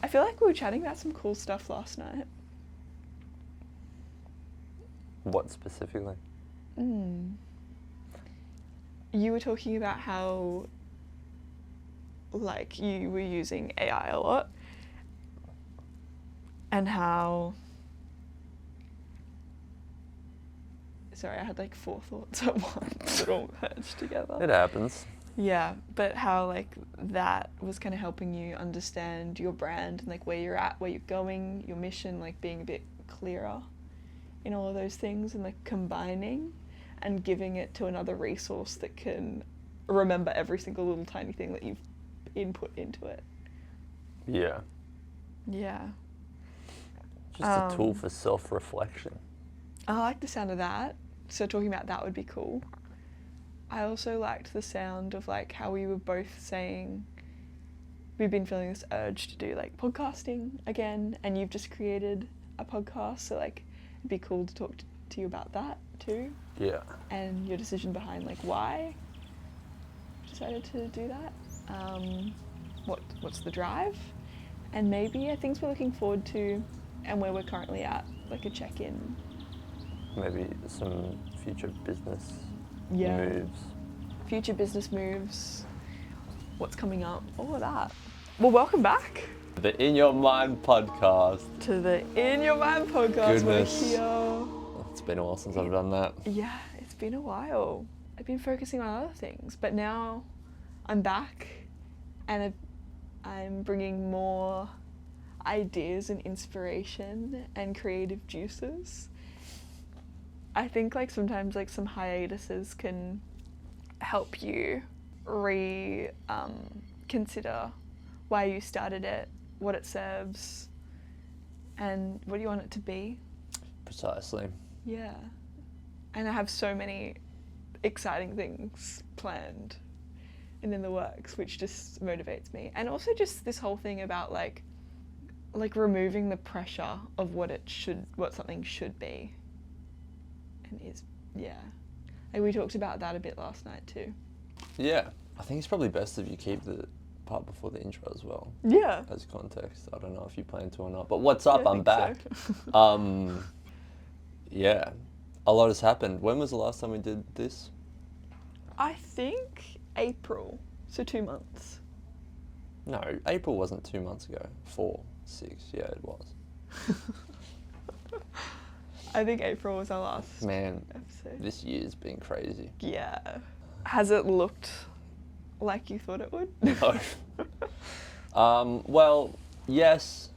I feel like we were chatting about some cool stuff last night. What specifically? You were talking about how, like, you were using AI a lot, and how... Sorry, I had like 4 thoughts at once that all merged together. It happens. Yeah, but how like that was kind of helping you understand your brand and like where you're at, where you're going, your mission, like being a bit clearer in all of those things, and like combining and giving it to another resource that can remember every single little tiny thing that you've input into it. Yeah. Yeah. Just a tool for self-reflection. I like the sound of that. So talking about that would be cool. I also liked the sound of like how we were both saying we've been feeling this urge to do like podcasting again, and you've just created a podcast, so like it'd be cool to talk to you about that too. Yeah. And your decision behind like why you decided to do that. What's the drive? And maybe things we're looking forward to and where we're currently at, like a check-in. Maybe some future business Yeah. moves. Future business moves, what's coming up, all of that. Well, welcome back The In Your Mind podcast. to the In Your Mind podcast. Goodness. We're here. It's been a while since I've done that. Yeah, it's been a while. I've been focusing on other things, but now I'm back and I'm bringing more ideas and inspiration and creative juices. I think like sometimes like some hiatuses can help you consider why you started it, what it serves, and what do you want it to be. Precisely. Yeah. And I have so many exciting things planned and in the works, which just motivates me. And also just this whole thing about like removing the pressure of what something should be. And is, yeah. Like we talked about that a bit last night too. Yeah. I think it's probably best if you keep the part before the intro as well. Yeah. As context. I don't know if you plan to or not. But what's up? Yeah, I I'm think back. so. Yeah. A lot has happened. When was the last time we did this? I think April. So 2 months. No, April wasn't 2 months ago. 4, 6. Yeah, it was. I think April was our last Man, episode. this year's been crazy. Yeah. Has it looked like you thought it would? No. Well, yes.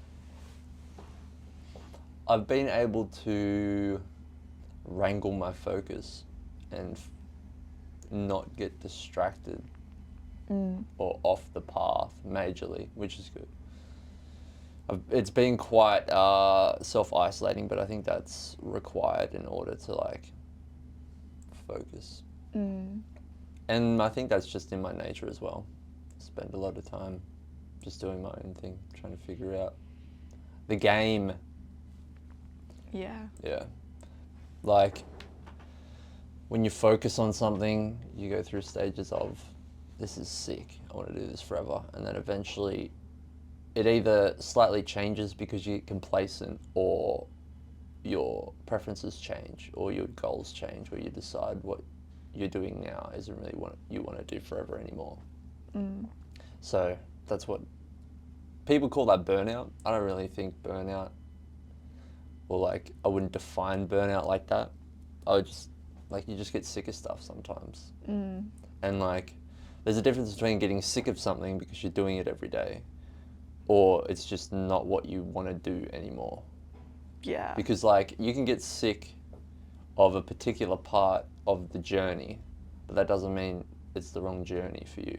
I've been able to wrangle my focus and not get distracted or off the path majorly, which is good. It's been quite self-isolating, but I think that's required in order to like focus. And I think that's just in my nature as well. Spend a lot of time just doing my own thing, trying to figure out the game. Yeah. Yeah. Like when you focus on something, you go through stages of, this is sick, I want to do this forever. And then eventually it either slightly changes because you get complacent, or your preferences change, or your goals change, or you decide what you're doing now isn't really what you want to do forever anymore. So that's what people call that burnout. I don't really think burnout, or like I wouldn't define burnout like that. I would just like, you just get sick of stuff sometimes. And like there's a difference between getting sick of something because you're doing it every day, or it's just not what you want to do anymore. Yeah. Because like you can get sick of a particular part of the journey, but that doesn't mean it's the wrong journey for you,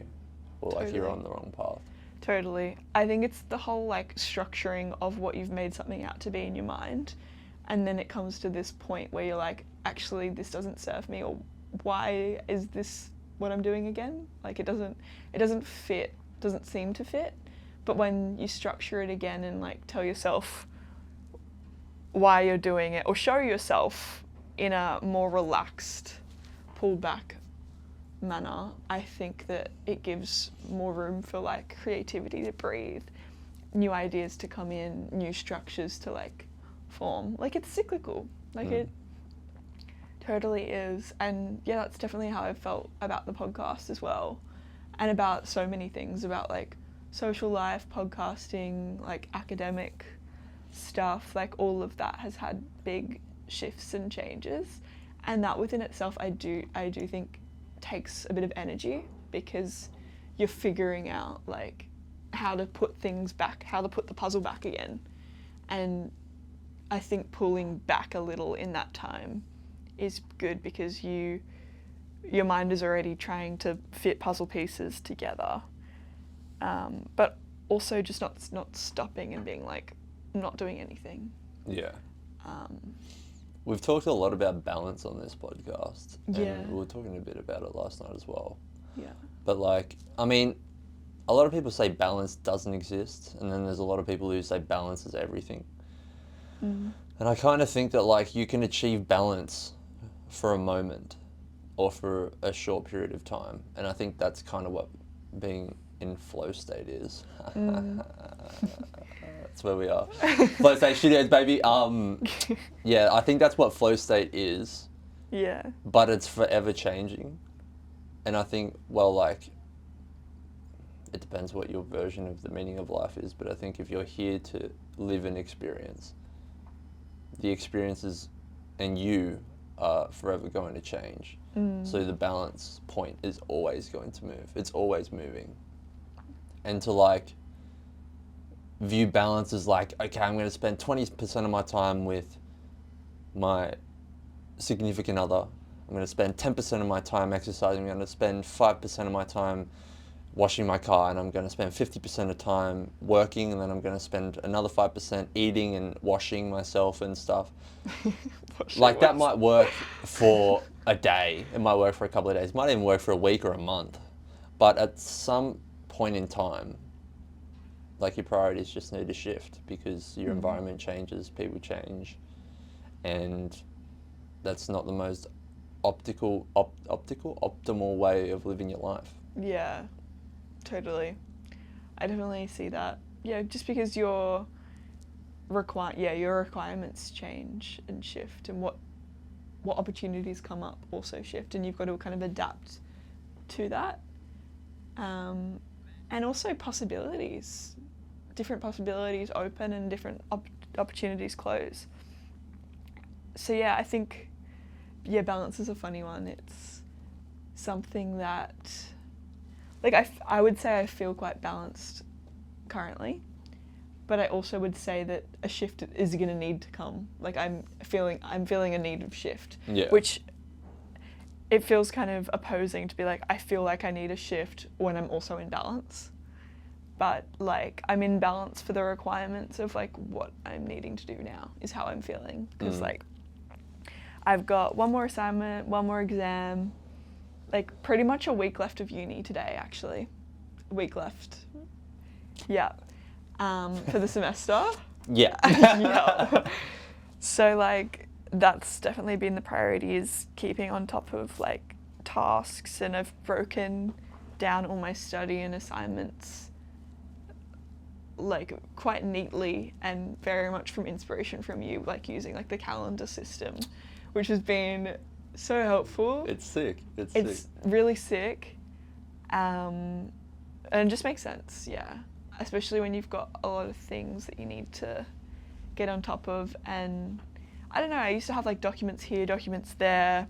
or like you're on the wrong path. Totally. I think it's the whole like structuring of what you've made something out to be in your mind, and then it comes to this point where you're like, actually this doesn't serve me, or why is this what I'm doing again? Like it doesn't fit, doesn't seem to fit. But when you structure it again and like tell yourself why you're doing it, or show yourself in a more relaxed, pulled back manner, I think that it gives more room for like creativity to breathe. new ideas to come in, new structures to like form. Like it's cyclical. Like it totally is. And yeah, that's definitely how I felt about the podcast as well. And about so many things, about like social life, podcasting, like academic stuff, like all of that has had big shifts and changes. And that within itself, I do think takes a bit of energy, because you're figuring out like how to put things back, how to put the puzzle back again. And I think pulling back a little in that time is good, because your mind is already trying to fit puzzle pieces together, but also just not stopping and being like, not doing anything. Yeah. We've talked a lot about balance on this podcast, and we were talking a bit about it last night as well. Yeah. But like, I mean, a lot of people say balance doesn't exist, and then there's a lot of people who say balance is everything. And I kind of think that like you can achieve balance for a moment or for a short period of time, and I think that's kind of what being in flow state is. That's where we are. Flow state studios, baby. Yeah, I think that's what flow state is. Yeah. But it's forever changing. And I think, well, like, it depends what your version of the meaning of life is, but I think if you're here to live an experience, the experiences and you are forever going to change. So the balance point is always going to move. It's always moving. And to like view balance as like, okay, I'm going to spend 20% of my time with my significant other. I'm going to spend 10% of my time exercising. I'm going to spend 5% of my time washing my car, and I'm going to spend 50% of time working, and then I'm going to spend another 5% eating and washing myself and stuff. Like that might work for a day. It might work for a couple of days. It might even work for a week or a month. But at some point in time, like your priorities just need to shift, because your environment changes, people change, and that's not the most optimal way of living your life. Yeah, totally. I definitely see that. Yeah, just because your requirements change and shift, and what opportunities come up also shift, and you've got to kind of adapt to that. And also possibilities. Different possibilities open and different opportunities close. So yeah, I think, balance is a funny one. It's something that, like, I would say I feel quite balanced currently, but I also would say that a shift is going to need to come. Like I'm feeling a need of shift, which it feels kind of opposing to be like, I feel like I need a shift when I'm also in balance. But like I'm in balance for the requirements of like what I'm needing to do now is how I'm feeling. Because like I've got one more assignment, one more exam, like pretty much a week left of uni today actually. A week left. Yeah. For the semester. Yeah. Yeah. So like that's definitely been the priority, is keeping on top of like tasks, and I've broken down all my study and assignments like quite neatly, and very much from inspiration from you, like using like the calendar system, which has been so helpful. It's sick. It's really sick. And it just makes sense, yeah. Especially when you've got a lot of things that you need to get on top of. And I don't know, I used to have like documents here, documents there,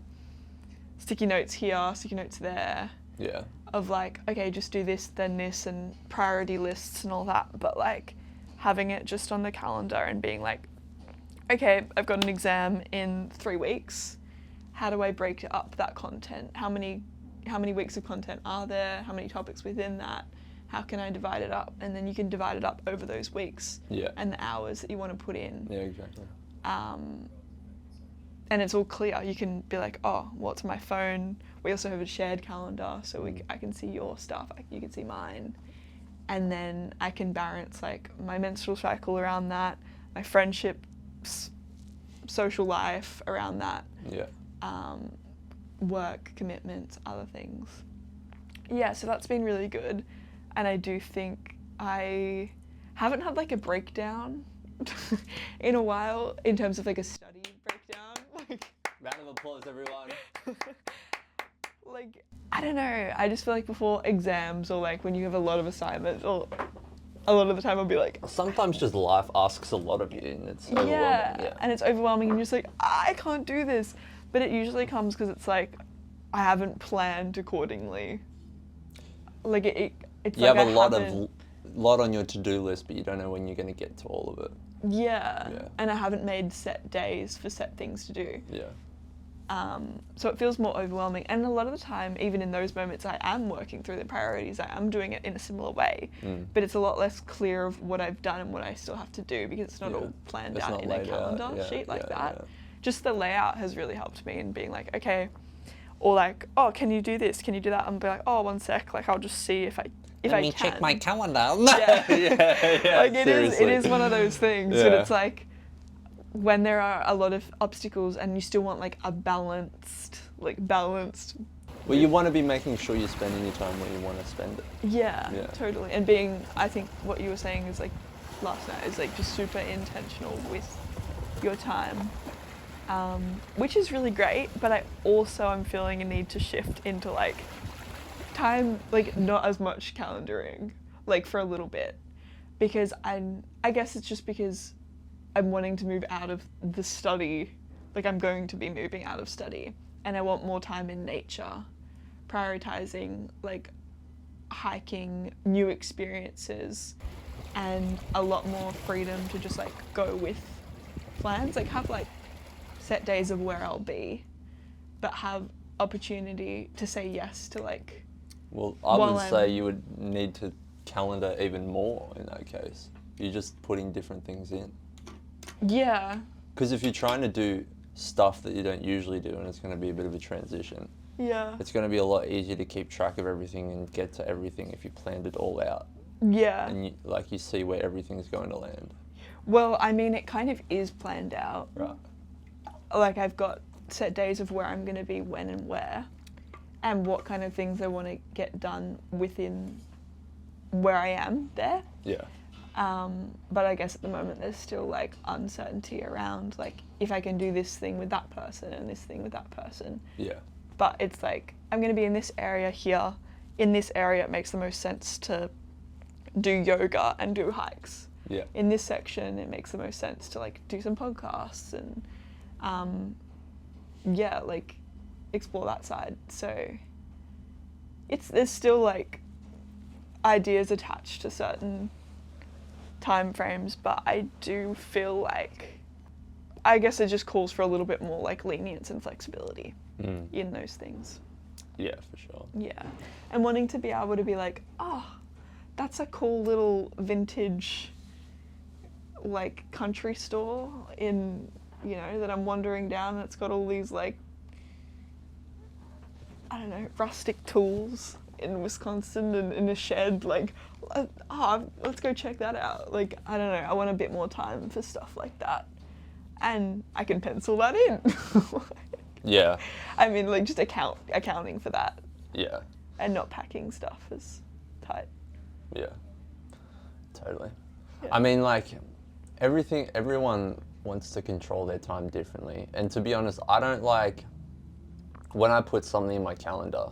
sticky notes here, sticky notes there. Yeah. Of like, okay, just do this, then this, and priority lists and all that. But like having it just on the calendar and being like, okay, I've got an exam in 3 weeks. How do I break up that content? How many weeks of content are there? How many topics within that? How can I divide it up? And then you can divide it up over those weeks and the hours that you want to put in. Yeah, exactly. And it's all clear. You can be like, oh, what's my phone? We also have a shared calendar, so I can see your stuff, you can see mine. And then I can balance like my menstrual cycle around that, my friendships, social life around that. Yeah. Work, commitments, other things. Yeah, so that's been really good. And I do think I haven't had like a breakdown in a while in terms of like a study breakdown. Like, round of applause, everyone. like, I don't know. I just feel like before exams or like when you have a lot of assignments, or a lot of the time I'll be like, Sometimes just life asks a lot of you, and it's overwhelming. Yeah. And it's overwhelming, and you're just like, I can't do this. But it usually comes because it's like, I haven't planned accordingly. Like it's You like have a lot on your to-do list, but you don't know when you're going to get to all of it. Yeah. And I haven't made set days for set things to do. Yeah. So it feels more overwhelming. And a lot of the time, even in those moments, I am working through the priorities. I am doing it in a similar way. But it's a lot less clear of what I've done and what I still have to do because it's not all planned out in a calendar sheet like that. Yeah. Just the layout has really helped me in being like, okay, or like, oh, can you do this? Can you do that? And be like, oh, one sec. Like, I'll just see if I can. Let me check my calendar. Yeah. yeah. Like it is one of those things. But it's like, when there are a lot of obstacles and you still want like a balanced. Well, you want to be making sure you're spending your time where you want to spend it. Yeah, totally. And I think what you were saying is like last night is like just super intentional with your time, which is really great. But I also am feeling a need to shift into like time, like not as much calendaring, like for a little bit, because I guess it's just because I'm wanting to move out of the study, like I'm going to be moving out of study, and I want more time in nature, prioritizing like hiking, new experiences, and a lot more freedom to just like go with plans, like have like set days of where I'll be, but have opportunity to say yes to like. Well, I would say you would need to calendar even more in that case. You're just putting different things in. Yeah. Because if you're trying to do stuff that you don't usually do and it's going to be a bit of a transition, it's going to be a lot easier to keep track of everything and get to everything if you planned it all out. Yeah. And you see where everything's going to land. Well, I mean, it kind of is planned out. Right. Like I've got set days of where I'm going to be, when and where, and what kind of things I want to get done within where I am there. Yeah. But I guess at the moment there's still like uncertainty around like if I can do this thing with that person and this thing with that person. Yeah. But it's like I'm going to be in this area here. In this area it makes the most sense to do yoga and do hikes. Yeah. In this section it makes the most sense to like do some podcasts and like explore that side. So there's still like ideas attached to certain time frames, but I do feel like I guess it just calls for a little bit more like lenience and flexibility in those things. Yeah, for sure. Yeah. And wanting to be able to be like, oh, that's a cool little vintage like country store in, that I'm wandering down and it's got all these like, I don't know, rustic tools in Wisconsin and in a shed, like, let's go check that out. Like, I don't know, I want a bit more time for stuff like that. And I can pencil that in. Yeah. I mean, like, just accounting for that. Yeah. And not packing stuff is tight. Yeah. Totally. Yeah. I mean, like, everyone wants to control their time differently. And to be honest, I don't like, when I put something in my calendar,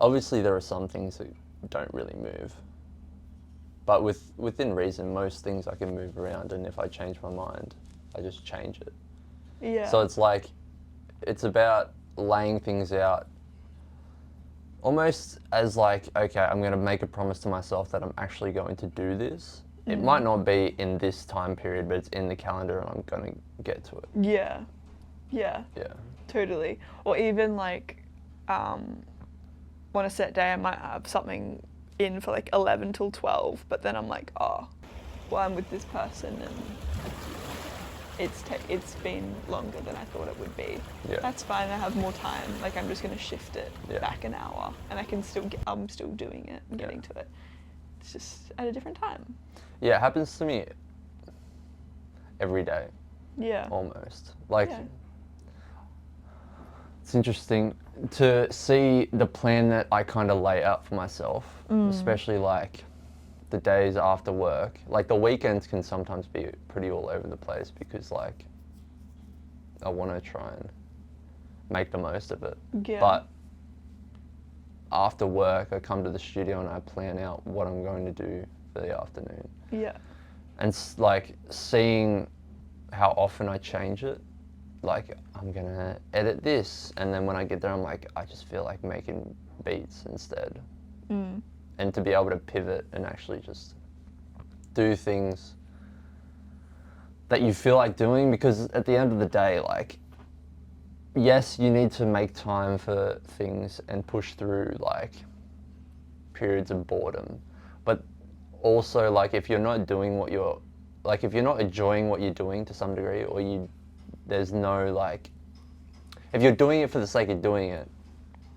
obviously there are some things that don't really move. But within reason, most things I can move around, and if I change my mind, I just change it. Yeah. So it's like, it's about laying things out almost as like, okay, I'm going to make a promise to myself that I'm actually going to do this. It might not be in this time period, but it's in the calendar and I'm going to get to it. Yeah. Yeah. Yeah. Totally. Or even like, on a set day I might have something in for like 11 till 12, but then I'm like, oh, well, I'm with this person and it's been longer than I thought it would be. Yeah. That's fine, I have more time. Like I'm just going to shift it back an hour and I'm still doing it and getting to it. It's just at a different time. Yeah, it happens to me every day. Yeah. Almost. Like, it's interesting to see the plan that I kind of lay out for myself, especially like the days after work, like the weekends can sometimes be pretty all over the place because like I want to try and make the most of it. Yeah. But after work, I come to the studio and I plan out what I'm going to do for the afternoon. Yeah. And like seeing how often I change it, like I'm gonna edit this, and then when I get there, I'm like, I just feel like making beats instead. And to be able to pivot and actually just do things that you feel like doing, because at the end of the day, like, yes, you need to make time for things and push through like periods of boredom, but also like if you're not doing what you're, like if you're not enjoying what you're doing to some degree, or there's no like, if you're doing it for the sake of doing it,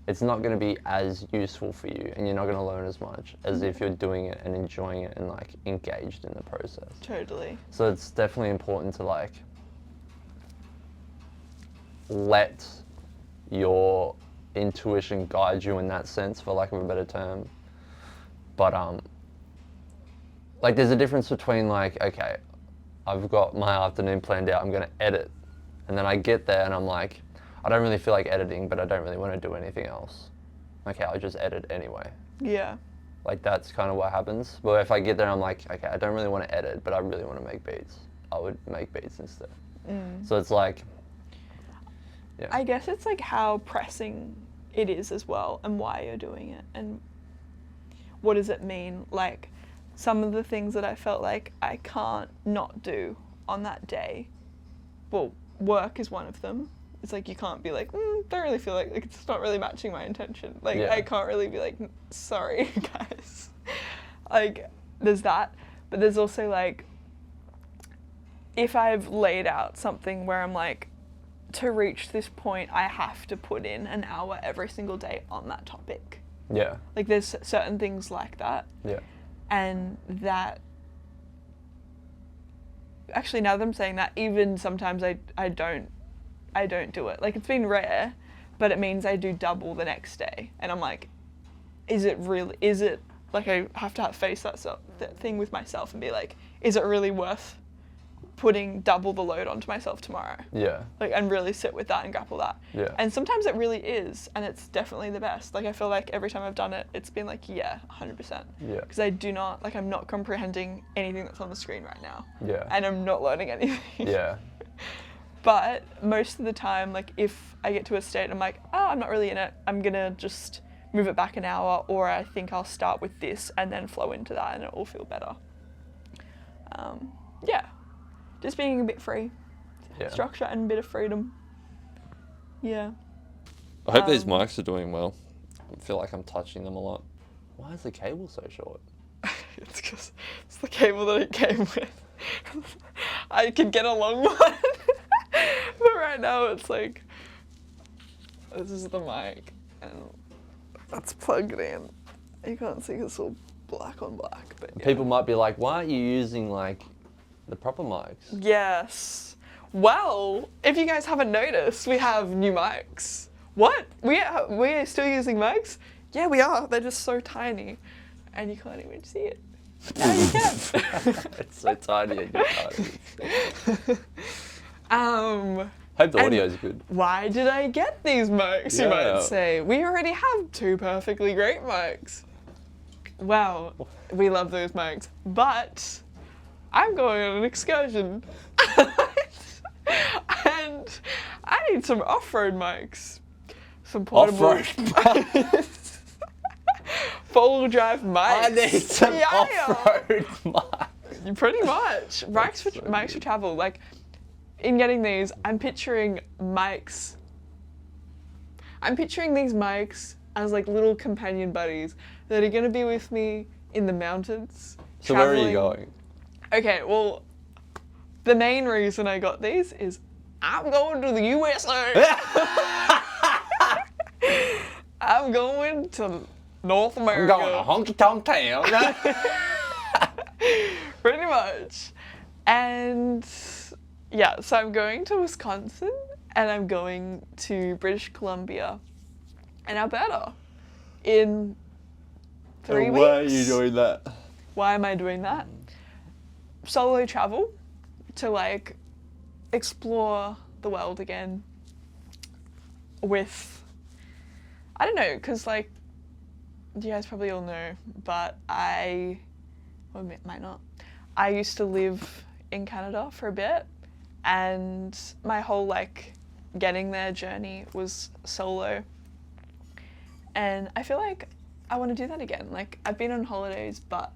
it's not going to be as useful for you, and you're not going to learn as much as if you're doing it and enjoying it and like engaged in the process. Totally. So it's definitely important to like let your intuition guide you in that sense, for lack of a better term. But like there's a difference between like, okay, I've got my afternoon planned out, I'm going to edit, and then I get there and I'm like, I don't really feel like editing, but I don't really want to do anything else. Okay, I'll just edit anyway. Yeah. Like that's kind of what happens. But if I get there, I'm like, okay, I don't really want to edit, but I really want to make beats. I would make beats instead. So it's like, yeah. I guess it's like how pressing it is as well, and why you're doing it, and what does it mean. Like some of the things that I felt like I can't not do on that day. Well, work is one of them. It's like you can't be like, don't really feel like it's not really matching my intention. Like I can't really be like, sorry guys. Like there's that, but there's also like, if I've laid out something where I'm like, to reach this point, I have to put in an hour every single day on that topic. Yeah. Like there's certain things like that. Yeah. And that, actually now that I'm saying that, even sometimes I don't do it. Like it's been rare, but it means I do double the next day. And I'm like, is it like I have to face that thing with myself and be like, is it really worth putting double the load onto myself tomorrow? Yeah. Like, and really sit with that and grapple that. Yeah. And sometimes it really is, and it's definitely the best. Like I feel like every time I've done it, it's been like, yeah, 100%. Yeah. Because I do not, like I'm not comprehending anything that's on the screen right now. Yeah. And I'm not learning anything. Yeah. But most of the time, like if I get to a state, I'm like, oh, I'm not really in it, I'm gonna just move it back an hour, or I think I'll start with this and then flow into that and it will feel better. Yeah, just being a bit free. Yeah. Structure and a bit of freedom. Yeah. I hope these mics are doing well. I feel like I'm touching them a lot. Why is the cable so short? It's because it's the cable that it came with. I could get a long one. But right now it's like, this is the mic and that's plugged in. You can't see because it's all black on black. But yeah. People might be like, why aren't you using like the proper mics? Yes. Well, if you guys haven't noticed, we have new mics. What? We're still using mics? Yeah, we are. They're just so tiny. And you can't even see it. Now you can. It's so tiny and you can't. Hope the audio's good. Why did I get these mics, you might say? We already have two perfectly great mics. Wow, we love those mics. But I'm going on an excursion. And I need some off-road mics. Some portable... Off-road? Full drive mics. I need some off-road mics. Pretty much. Mics for travel. Like, in getting these, I'm picturing mics. I'm picturing these mics as like little companion buddies that are gonna be with me in the mountains. So where are you going? Okay, well, the main reason I got these is I'm going to the USA. I'm going to North America. I'm going to Honky Tonk Town. Pretty much. And yeah, so I'm going to Wisconsin and I'm going to British Columbia and Alberta in 3 weeks. Why are you doing that? Why am I doing that? Solo travel to like explore the world again with, I don't know, because like you guys probably all know, but I might not. I used to live in Canada for a bit, and my whole like getting there journey was solo. And I feel like I want to do that again. Like I've been on holidays, but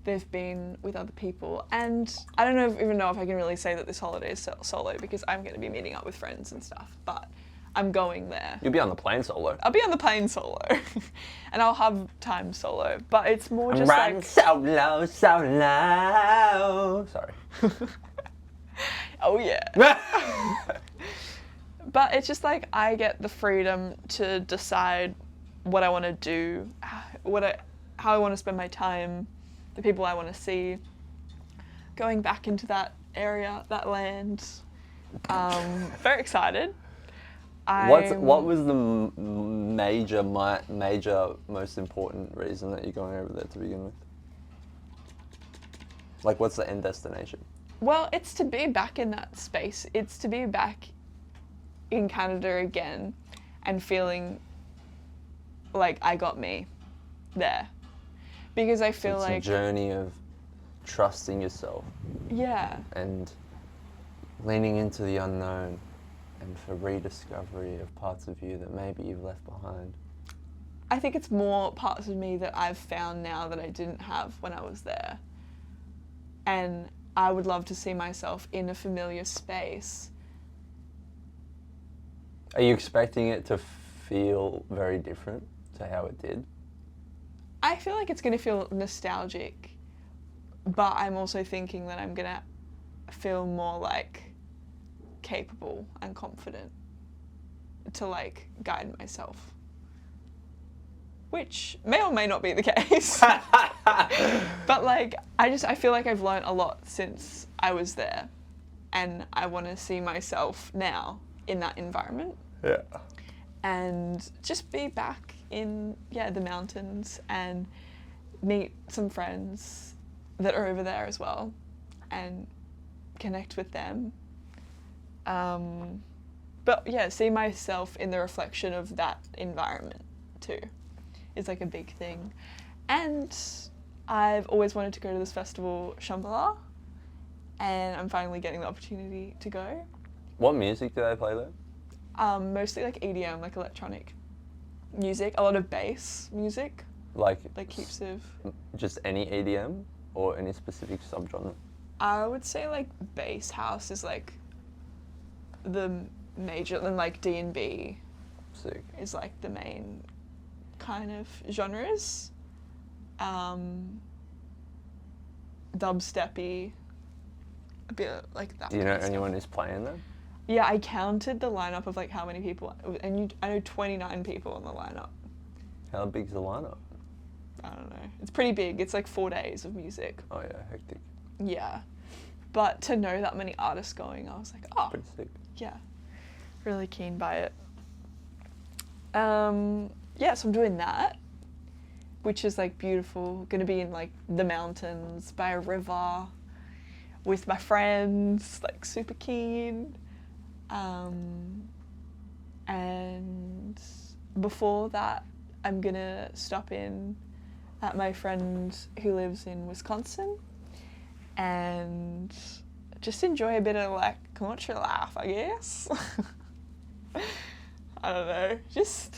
they've been with other people. And I don't even know if I can really say that this holiday is solo because I'm going to be meeting up with friends and stuff, but I'm going there. You'll be on the plane solo. I'll be on the plane solo and I'll have time solo, but it's more just Run like... solo. Sorry. Oh yeah. But it's just like I get the freedom to decide what I want to do, how I want to spend my time, the people I want to see, going back into that area, that land. Very excited. What was the major, most important reason that you're going over there to begin with? Like, what's the end destination? Well, it's to be back in that space. It's to be back in Canada again and feeling like I got me there. Because I feel like... It's a journey of trusting yourself. Yeah. And leaning into the unknown and for rediscovery of parts of you that maybe you've left behind. I think it's more parts of me that I've found now that I didn't have when I was there. And I would love to see myself in a familiar space. Are you expecting it to feel very different to how it did? I feel like it's going to feel nostalgic, but I'm also thinking that I'm going to feel more like capable and confident to like guide myself, which may or may not be the case. But like I feel like I've learned a lot since I was there, and I want to see myself now in that environment. Yeah. And just be back in the mountains and meet some friends that are over there as well and connect with them. But yeah, see myself in the reflection of that environment too is like a big thing. And I've always wanted to go to this festival, Shambhala, and I'm finally getting the opportunity to go. What music do they play there? Mostly like EDM, like electronic music, a lot of bass music, Like heaps of... Just any EDM or any specific subgenre? I would say like bass house is like the major, and like D&B Sick. is like the main kind of genres. Dubsteppy, a bit like that. Do you know kind of anyone stuff. who's playing there? Yeah, I counted the lineup of like how many people, and I know 29 people on the lineup. How big's the lineup? I don't know. It's pretty big. It's like 4 days of music. Oh yeah, hectic. Yeah. But to know that many artists going, I was like, oh, Pretty sick. yeah, really keen by it. Yeah, so I'm doing that, which is like beautiful. Gonna be in like the mountains by a river with my friends, like super keen. And before that, I'm gonna stop in at my friend who lives in Wisconsin and just enjoy a bit of like country life, I guess. I don't know, just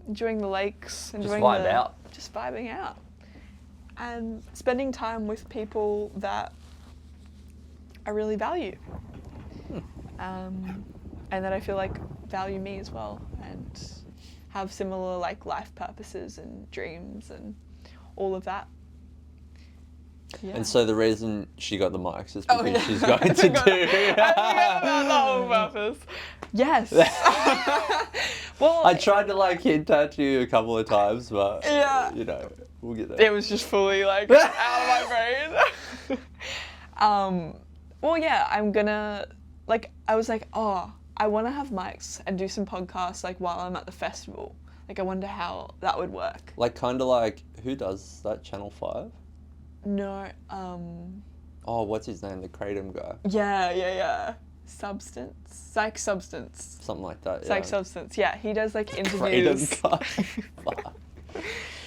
enjoying the lakes, enjoying just vibing out, and spending time with people that I really value, and that I feel like value me as well, and have similar like life purposes and dreams and all of that. Yeah. And so the reason she got the mics is because she's going to do... I forgot the whole purpose. Yes. Well, I tried to like hint at you a couple of times, but you know, we'll get there. it was just fully like out of my brain. Well, yeah, I'm gonna like. I was like, oh, I want to have mics and do some podcasts like while I'm at the festival. Like, I wonder how that would work. Like, kind of like, who does that, Channel 5? No, Oh, what's his name? The Kratom guy. yeah. Substance. Psych Substance. Something like that. Psych yeah. Substance. Yeah, he does like Kratom interviews. guy. Fuck.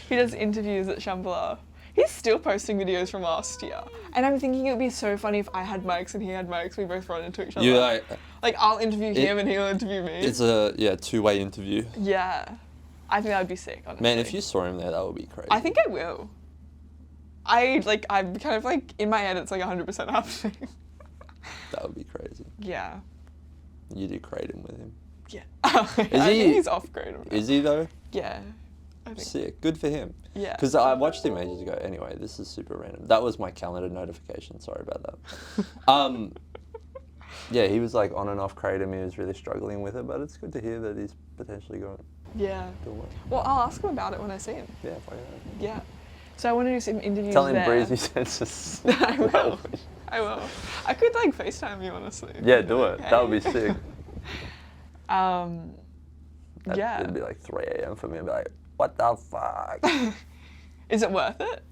He does interviews at Shambhala. He's still posting videos from last year. And I'm thinking it would be so funny if I had mics and he had mics, we both run into each other. You like, Like, I'll interview him and he'll interview me. it's a two-way interview. Yeah. I think that would be sick, honestly. Man, if you saw him there, that would be crazy. I think I will. I'm kind of like, in my head, it's like 100% happening. That would be crazy. Yeah. You do Kratom with him. Yeah. I think he's off grade. Is he though? Yeah. I think. Sick. Good for him. Yeah. Because I watched him ages ago. Anyway, this is super random. That was my calendar notification. Sorry about that. Yeah, he was like on and off Kratom. He was really struggling with it, but it's good to hear that he's potentially going Yeah. to well. Well, I'll ask him about it when I see him. Yeah, fine. Yeah. So I want to do some interviews Tell him there. Breezy sends us. I will. I will. I could like FaceTime you, honestly. Yeah, do it. That would be sick. Yeah. It'd be like 3 a.m. for me. I'd be like, what the fuck? Is it worth it?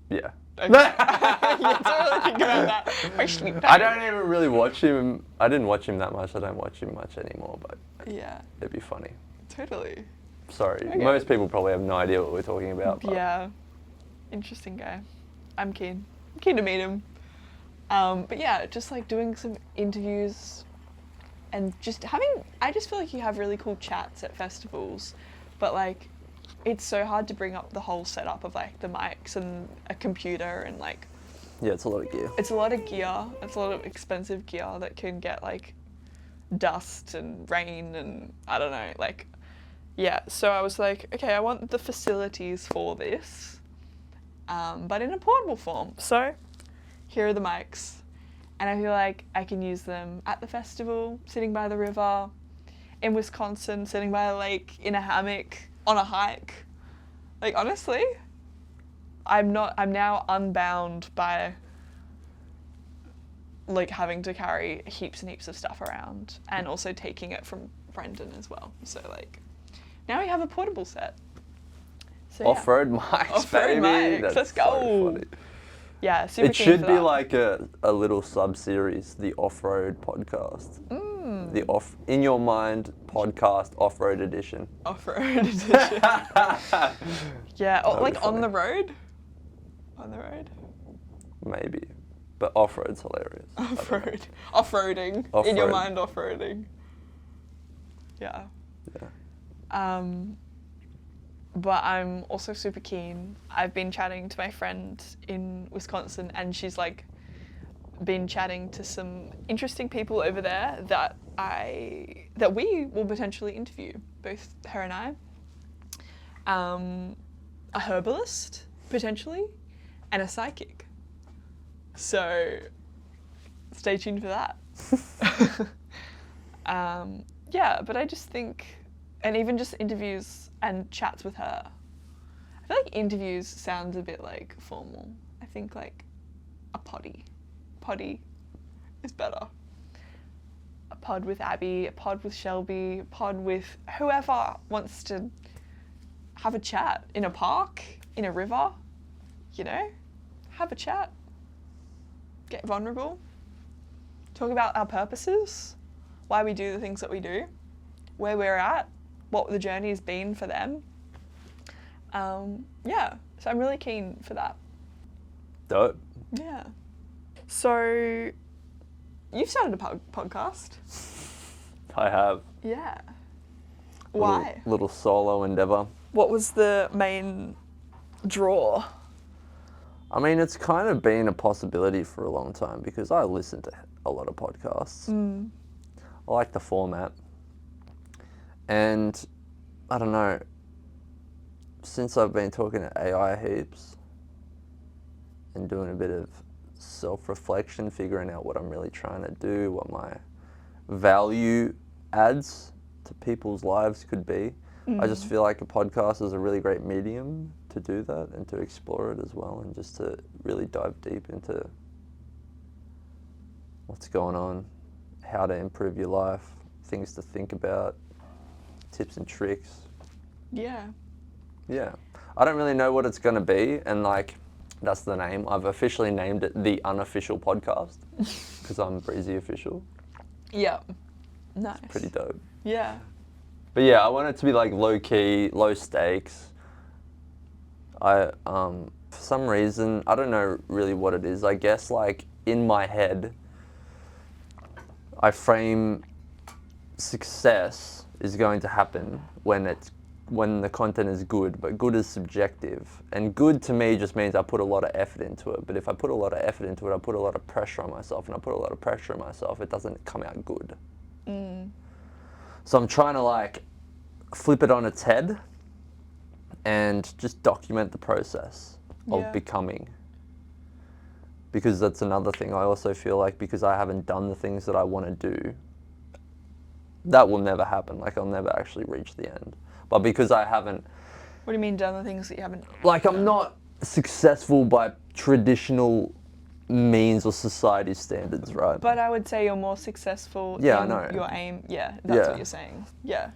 Yeah. Okay. Yeah, don't really think about that. My sleep time. I don't even really watch him. I didn't watch him that much. I don't watch him much anymore, but Yeah. it'd be funny. Totally. Sorry. Okay. Most people probably have no idea what we're talking about. But Yeah. Interesting guy. I'm keen. I'm keen to meet him. But yeah, just like doing some interviews and just I just feel like you have really cool chats at festivals, but like it's so hard to bring up the whole setup of like the mics and a computer and like Yeah, it's a lot of gear. it's a lot of gear. It's a lot of expensive gear that can get like dust and rain and I don't know, like yeah. So I was like, okay, I want the facilities for this, but in a portable form. So here are the mics. And I feel like I can use them at the festival, sitting by the river, in Wisconsin, sitting by a lake, in a hammock, on a hike. Like, honestly, I'm now unbound by, like, having to carry heaps and heaps of stuff around, and also taking it from Brendan as well. So, like, now we have a portable set. So, yeah. Off-road mics, Off-road baby. mics, That's let's so go. funny. Yeah, super It keen should for be that. like a little sub-series, the Off-Road Podcast. The In Your Mind Podcast Off-Road Edition. Off-road edition. Yeah, or That'd be like on funny. the road. On the road. Maybe. But off-road's hilarious. Off-road. Off-roading. In Off-road. your mind, off-roading. Yeah. Yeah. But I'm also super keen. I've been chatting to my friend in Wisconsin, and she's like been chatting to some interesting people over there that we will potentially interview, both her and I. A herbalist potentially, and a psychic. So stay tuned for that. Yeah, but I just think, and even just interviews and chats with her. I feel like interviews sounds a bit like formal. I think like a poddy is better. A pod with Abby, a pod with Shelby, a pod with whoever wants to have a chat in a park, in a river, you know? Have a chat. Get vulnerable. Talk about our purposes, why we do the things that we do, where we're at, what the journey has been for them. Yeah, so I'm really keen for that. Dope. Yeah. So, you've started a podcast. I have. Yeah. Why? Little solo endeavor. What was the main draw? I mean, it's kind of been a possibility for a long time because I listen to a lot of podcasts. I like the format. And I don't know, since I've been talking to AI heaps and doing a bit of self-reflection, figuring out what I'm really trying to do, what my value adds to people's lives could be, I just feel like a podcast is a really great medium to do that and to explore it as well, and just to really dive deep into what's going on, how to improve your life, things to think about, tips and tricks. Yeah. Yeah. I don't really know what it's going to be, and like That's the name. I've officially named it the Unofficial Podcast because I'm Breezy Official. Yeah. Nice. Pretty dope. Yeah. But yeah, I want it to be like low key, low stakes. For some reason, I don't know really what it is. I guess like in my head, I frame success is going to happen when the content is good, but good is subjective. And good to me just means I put a lot of effort into it. But if I put a lot of effort into it, I put a lot of pressure on myself, and I put a lot of pressure on myself, it doesn't come out good. So I'm trying to like flip it on its head and just document the process of becoming. Because that's another thing. I also feel like because I haven't done the things that I want to do, that will never happen. Like I'll never actually reach the end. But because I haven't... What do you mean done the things that you haven't... Like I'm not successful by traditional means or society standards, right? But I would say you're more successful Yeah, in I know. your aim. Yeah, that's Yeah. what you're saying. Yeah.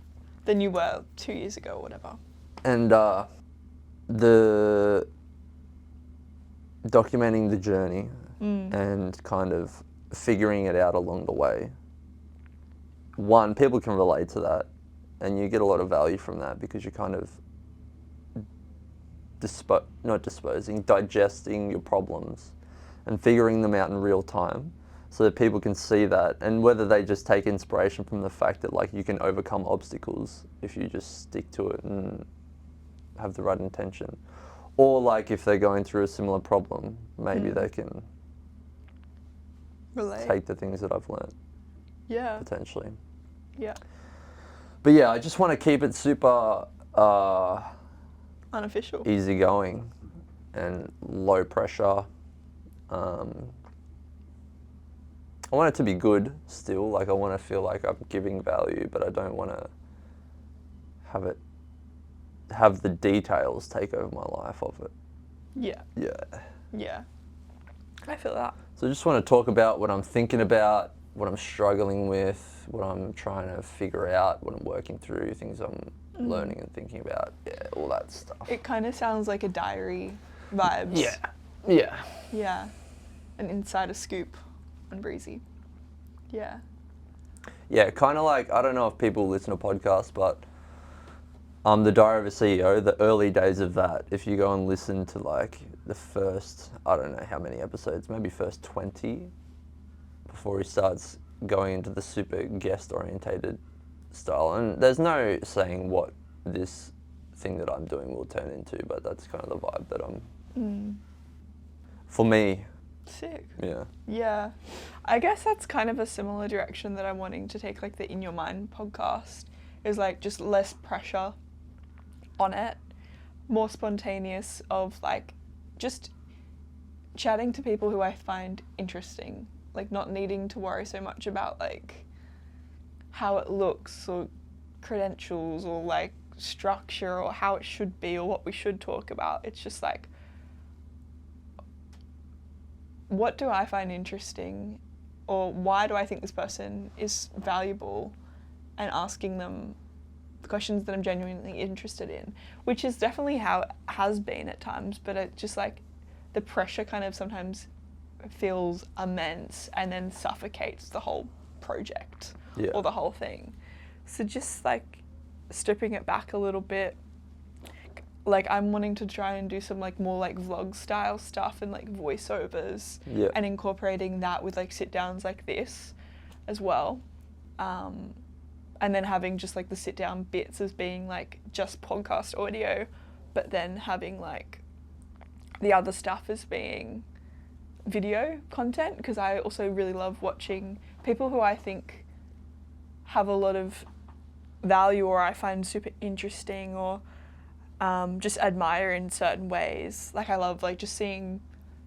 Than you were 2 years ago or whatever. And the documenting the journey and kind of figuring it out along the way. One, people can relate to that, and you get a lot of value from that because you're kind of digesting your problems and figuring them out in real time so that people can see that, and whether they just take inspiration from the fact that like you can overcome obstacles if you just stick to it and have the right intention, or like if they're going through a similar problem, maybe they can Relate. take the things that I've learned Yeah. potentially. Yeah. But yeah, I just want to keep it super Unofficial. easygoing and low pressure. I want it to be good still. Like I want to feel like I'm giving value, but I don't want to have the details take over my life of it. Yeah. Yeah. Yeah. I feel that. So I just want to talk about what I'm thinking about, what I'm struggling with, what I'm trying to figure out, what I'm working through, things I'm learning and thinking about. Yeah, all that stuff. It kind of sounds like a diary vibes. Yeah. Yeah. Yeah. An insider scoop on Breezy. Yeah. Yeah, kind of like, I don't know if people listen to podcasts, but the Diary of a CEO, the early days of that, if you go and listen to like the first, I don't know how many episodes, maybe first 20, before he starts going into the super guest orientated style. And there's no saying what this thing that I'm doing will turn into, but that's kind of the vibe that for me. Sick. Yeah. Yeah. I guess that's kind of a similar direction that I'm wanting to take, like the In Your Mind podcast, is like just less pressure on it, more spontaneous of like just chatting to people who I find interesting, like not needing to worry so much about like how it looks or credentials or like structure or how it should be or what we should talk about. It's just like, what do I find interesting, or why do I think this person is valuable, and asking them questions that I'm genuinely interested in, which is definitely how it has been at times, but it just like the pressure kind of sometimes feels immense and then suffocates the whole project or the whole thing. So just like stripping it back a little bit, like I'm wanting to try and do some like more like vlog style stuff and like voiceovers and incorporating that with like sit downs like this as well. And then having just like the sit down bits as being like just podcast audio, but then having like the other stuff as being video content, because I also really love watching people who I think have a lot of value or I find super interesting or just admire in certain ways. Like I love like just seeing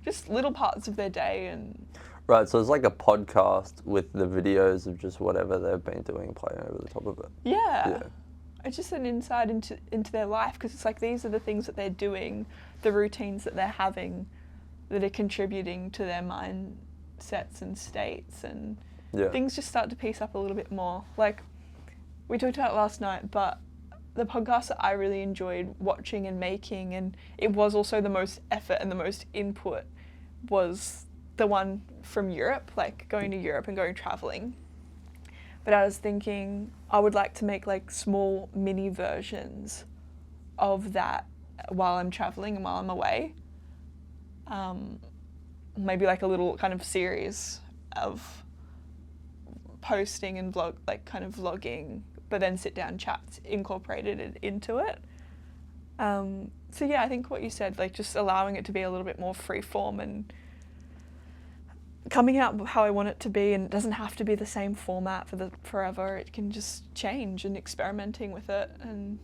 just little parts of their day and... Right, so it's like a podcast with the videos of just whatever they've been doing playing over the top of it. Yeah. It's just an insight into their life, because it's like these are the things that they're doing, the routines that they're having that are contributing to their mindsets and states, and things just start to piece up a little bit more. Like we talked about it last night, but the podcast that I really enjoyed watching and making, and it was also the most effort and the most input, was the one from Europe, like going to Europe and going traveling. But I was thinking I would like to make like small mini versions of that while I'm traveling and while I'm away. Maybe like a little kind of series of posting and vlogging, but then sit down chats incorporated into it. So yeah, I think what you said, like just allowing it to be a little bit more free form and coming out how I want it to be, and it doesn't have to be the same format forever. It can just change, and experimenting with it, and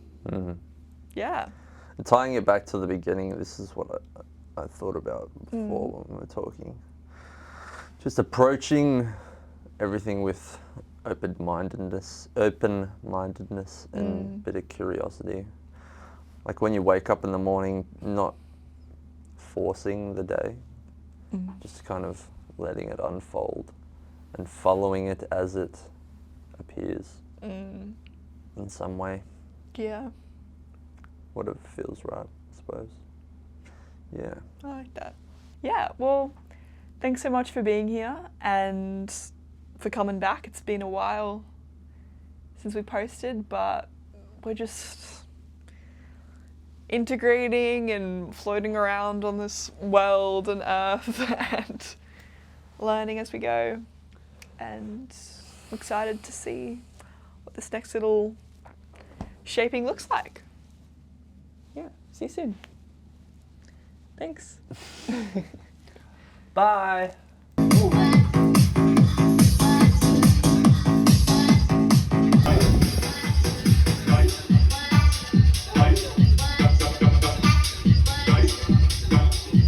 yeah. And tying it back to the beginning, this is what I thought about before when we were talking. Just approaching everything with open-mindedness and a bit of curiosity. Like when you wake up in the morning, not forcing the day, just kind of letting it unfold and following it as it appears in some way. Yeah. Whatever feels right, I suppose. Yeah. I like that. Yeah, well, thanks so much for being here and for coming back. It's been a while since we posted, but we're just integrating and floating around on this world and earth and learning as we go. And I'm excited to see what this next little shaping looks like. Yeah, see you soon. Thanks. Bye.